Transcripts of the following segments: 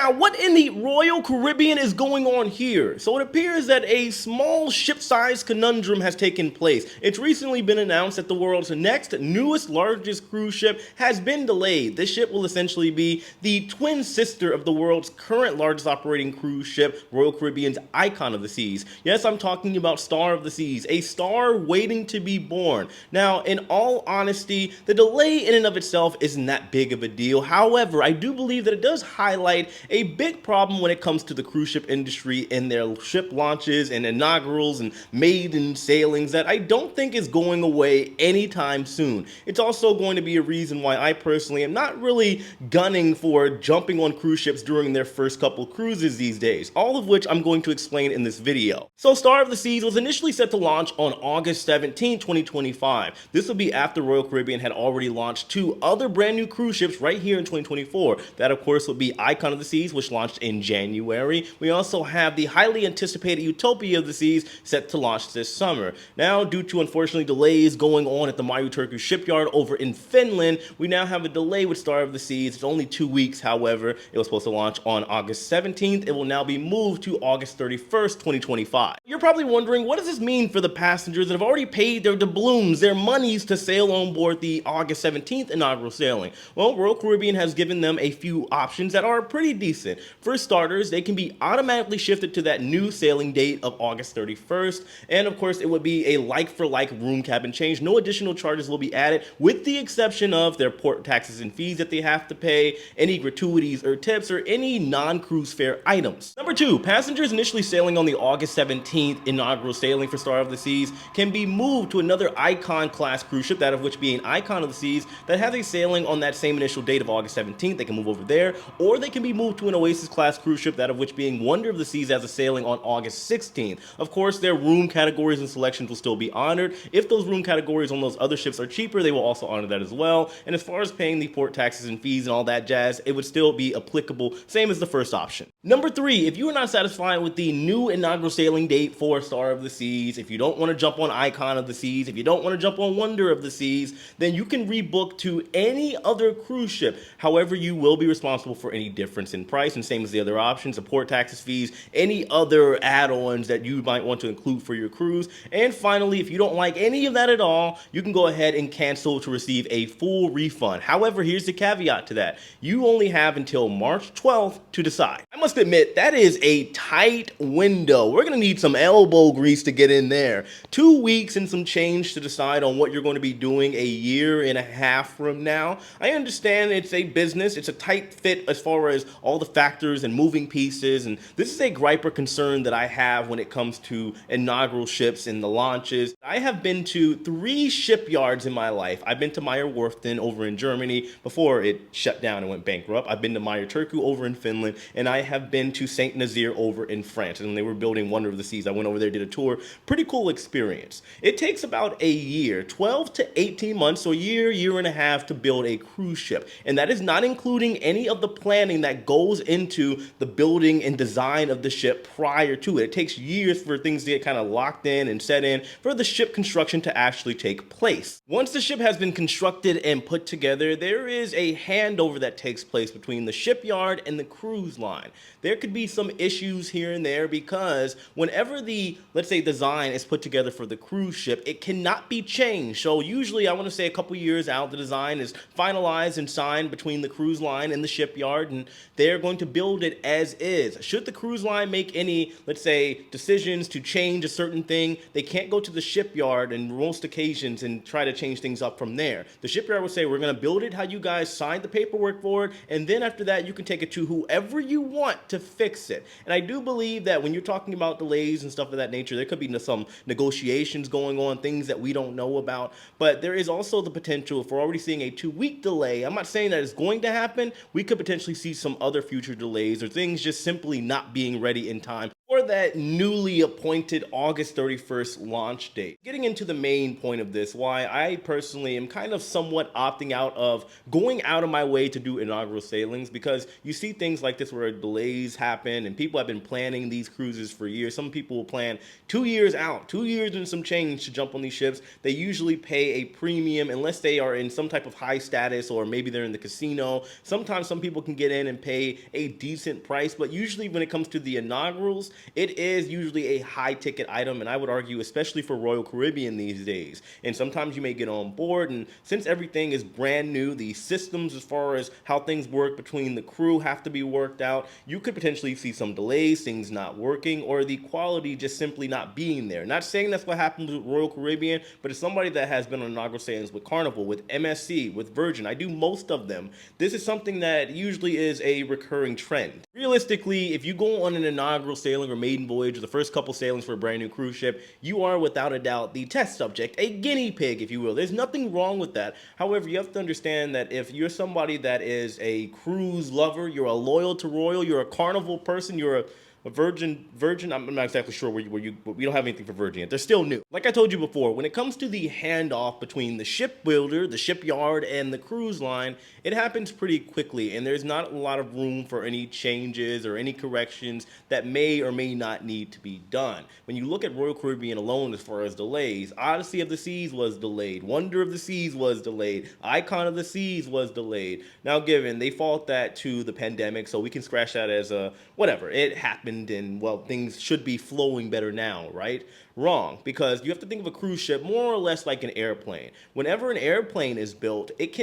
Now, what in the Royal Caribbean is going on here? So it appears that a small ship-sized conundrum has taken place. It's recently been announced that the world's next newest largest cruise ship has been delayed. This ship will essentially be the twin sister of the world's current largest operating cruise ship, Royal Caribbean's Icon of the Seas. Yes, I'm talking about Star of the Seas, a star waiting to be born. Now, in all honesty, the delay in and of itself isn't that big of a deal. However, I do believe that it does highlight a big problem when it comes to the cruise ship industry and their ship launches and inaugurals and maiden sailings that I don't think is going away anytime soon. It's also going to be a reason why I personally am not really gunning for jumping on cruise ships during their first couple cruises these days, all of which I'm going to explain in this video. So Star of the Seas was initially set to launch on August 17, 2025. This will be after Royal Caribbean had already launched two other brand new cruise ships right here in 2024. That of course will be Icon of the Seas, which launched in January. We also have the highly anticipated Utopia of the Seas set to launch this summer. Now, due to unfortunately delays going on at the Turku shipyard over in Finland, we now have a delay with Star of the Seas. It's only 2 weeks, however. It was supposed to launch on August 17th. It will now be moved to August 31st, 2025. You're probably wondering, what does this mean for the passengers that have already paid their doubloons, their monies to sail on board the August 17th inaugural sailing? Well, Royal Caribbean has given them a few options that are pretty decent. For starters, they can be automatically shifted to that new sailing date of August 31st, and of course it would be a like-for-like room cabin change. No additional charges will be added, with the exception of their port taxes and fees that they have to pay, any gratuities or tips, or any non-cruise fare items. Number 2, passengers initially sailing on the August 17th inaugural sailing for Star of the Seas can be moved to another Icon class cruise ship, that of which being Icon of the Seas, that has a sailing on that same initial date of August 17th. They can move over there, or they can be moved to an Oasis class cruise ship, that of which being Wonder of the Seas has a sailing on August 16th. Of course, their room categories and selections will still be honored. If those room categories on those other ships are cheaper, they will also honor that as well. And as far as paying the port taxes and fees and all that jazz, it would still be applicable, same as the first option. Number 3, if you are not satisfied with the new inaugural sailing date for Star of the Seas, if you don't want to jump on Icon of the Seas, if you don't want to jump on Wonder of the Seas, then you can rebook to any other cruise ship. However, you will be responsible for any difference in price, and same as the other options, the port taxes, fees, any other add-ons that you might want to include for your cruise. And finally, if you don't like any of that at all, you can go ahead and cancel to receive a full refund. However, here's the caveat to that. You only have until March 12th to decide. I must admit, that is a tight window. We're going to need some elbow grease to get in there. 2 weeks and some change to decide on what you're going to be doing a year and a half from now. I understand it's a business. It's a tight fit as far as all the factors and moving pieces, and this is a gripe or concern that I have when it comes to inaugural ships and the launches. I have been to 3 shipyards in my life. I've been to Meyer Werften over in Germany before it shut down and went bankrupt. I've been to Turku over in Finland, and I have been to Saint Nazaire over in France. And when they were building Wonder of the Seas, I went over there, did a tour. Pretty cool experience. It takes about a year, 12 to 18 months, so a year and a half to build a cruise ship. And that is not including any of the planning that goes into the building and design of the ship prior to it. It takes years for things to get kind of locked in and set in for the ship construction to actually take place. Once the ship has been constructed and put together, there is a handover that takes place between the shipyard and the cruise line. There could be some issues here and there because whenever the, let's say, design is put together for the cruise ship, it cannot be changed. So usually, I want to say a couple years out, the design is finalized and signed between the cruise line and the shipyard, and they're going to build it as is. Should the cruise line make any, let's say, decisions to change a certain thing, they can't go to the shipyard in most occasions and try to change things up from there. The shipyard will say, we're going to build it how you guys signed the paperwork for it, and then after that, you can take it to whoever you want to fix it. And I do believe that when you're talking about delays and stuff of that nature, there could be some negotiations going on, things that we don't know about, but there is also the potential, if we're already seeing a 2-week delay, I'm not saying that it's going to happen, we could potentially see some other future delays or things just simply not being ready in time for before that newly appointed August 31st launch date. Getting into the main point of this, why I personally am kind of somewhat opting out of going out of my way to do inaugural sailings, because you see things like this where delays happen and people have been planning these cruises for years. Some people will plan 2 years out, 2 years and some change to jump on these ships. They usually pay a premium unless they are in some type of high status, or maybe they're in the casino. Sometimes some people can get in and pay a decent price, but usually when it comes to the inaugurals, it is usually a high ticket item, and I would argue especially for Royal Caribbean these days. And sometimes you may get on board, and since everything is brand new, the systems as far as how things work between the crew have to be worked out. You could potentially see some delays, things not working, or the quality just simply not being there. Not saying that's what happens with Royal Caribbean, but as somebody that has been on inaugural sailings with Carnival, with MSC, with Virgin, I do most of them, this is something that usually is a recurring trend. Realistically, if you go on an inaugural sailing or maiden voyage, or the first couple sailings for a brand new cruise ship, you are without a doubt the test subject, a guinea pig, if you will. There's nothing wrong with that. However, you have to understand that if you're somebody that is a cruise lover, you're a loyal to Royal, you're a Carnival person, you're a Virgin, I'm not exactly sure where you, we don't have anything for Virgin yet. They're still new. Like I told you before, when it comes to the handoff between the shipbuilder, the shipyard, and the cruise line, it happens pretty quickly, and there's not a lot of room for any changes or any corrections that may or may not need to be done. When you look at Royal Caribbean alone as far as delays, Odyssey of the Seas was delayed, Wonder of the Seas was delayed, Icon of the Seas was delayed. Now given, they fault that to the pandemic, so we can scratch that as a whatever, it happened, and well, things should be flowing better now, right? Wrong, because you have to think of a cruise ship more or less like an airplane. Whenever an airplane is built, it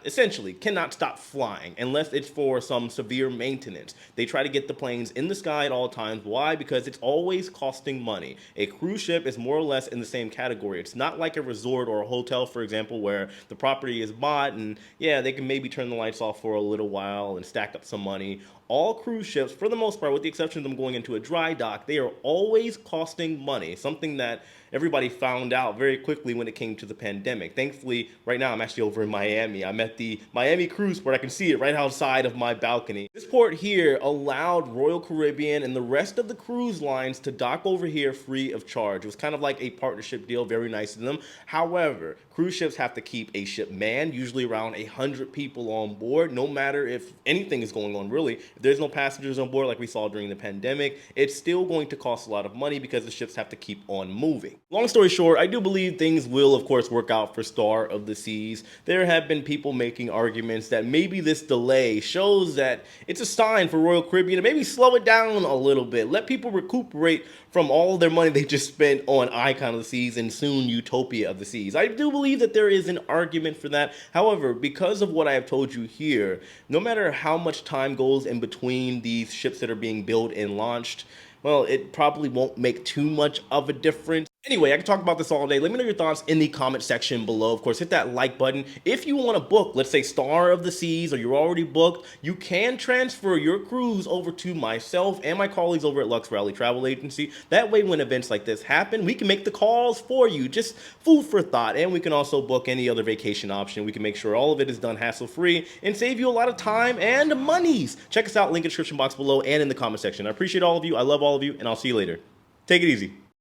essentially cannot stop flying unless it's for some severe maintenance. They try to get the planes in the sky at all times. Why? Because it's always costing money. A cruise ship is more or less in the same category. It's not like a resort or a hotel, for example, where the property is bought and yeah, they can maybe turn the lights off for a little while and stack up some money. All cruise ships, for the most part, with the exception of them going into a dry dock, they are always costing money, something that everybody found out very quickly when it came to the pandemic. Thankfully, right now I'm actually over in Miami. I'm at the Miami cruise port. I can see it right outside of my balcony. This port here allowed Royal Caribbean and the rest of the cruise lines to dock over here free of charge. It was kind of like a partnership deal, very nice of them. However, cruise ships have to keep a ship manned, usually around 100 people on board, no matter if anything is going on, really. If there's no passengers on board like we saw during the pandemic, it's still going to cost a lot of money because the ships have to keep on moving. Long story short, I do believe things will, of course, work out for Star of the Seas. There have been people making arguments that maybe this delay shows that it's a sign for Royal Caribbean to maybe slow it down a little bit. Let people recuperate from all their money they just spent on Icon of the Seas and soon Utopia of the Seas. I do believe that there is an argument for that. However, because of what I have told you here, no matter how much time goes in between these ships that are being built and launched, well, it probably won't make too much of a difference. Anyway, I can talk about this all day. Let me know your thoughts in the comment section below. Of course, hit that like button. If you want to book, let's say Star of the Seas, or you're already booked, you can transfer your cruise over to myself and my colleagues over at Lux Rally Travel Agency. That way, when events like this happen, we can make the calls for you. Just food for thought. And we can also book any other vacation option. We can make sure all of it is done hassle-free and save you a lot of time and monies. Check us out, link in the description box below and in the comment section. I appreciate all of you. I love all of you, and I'll see you later. Take it easy.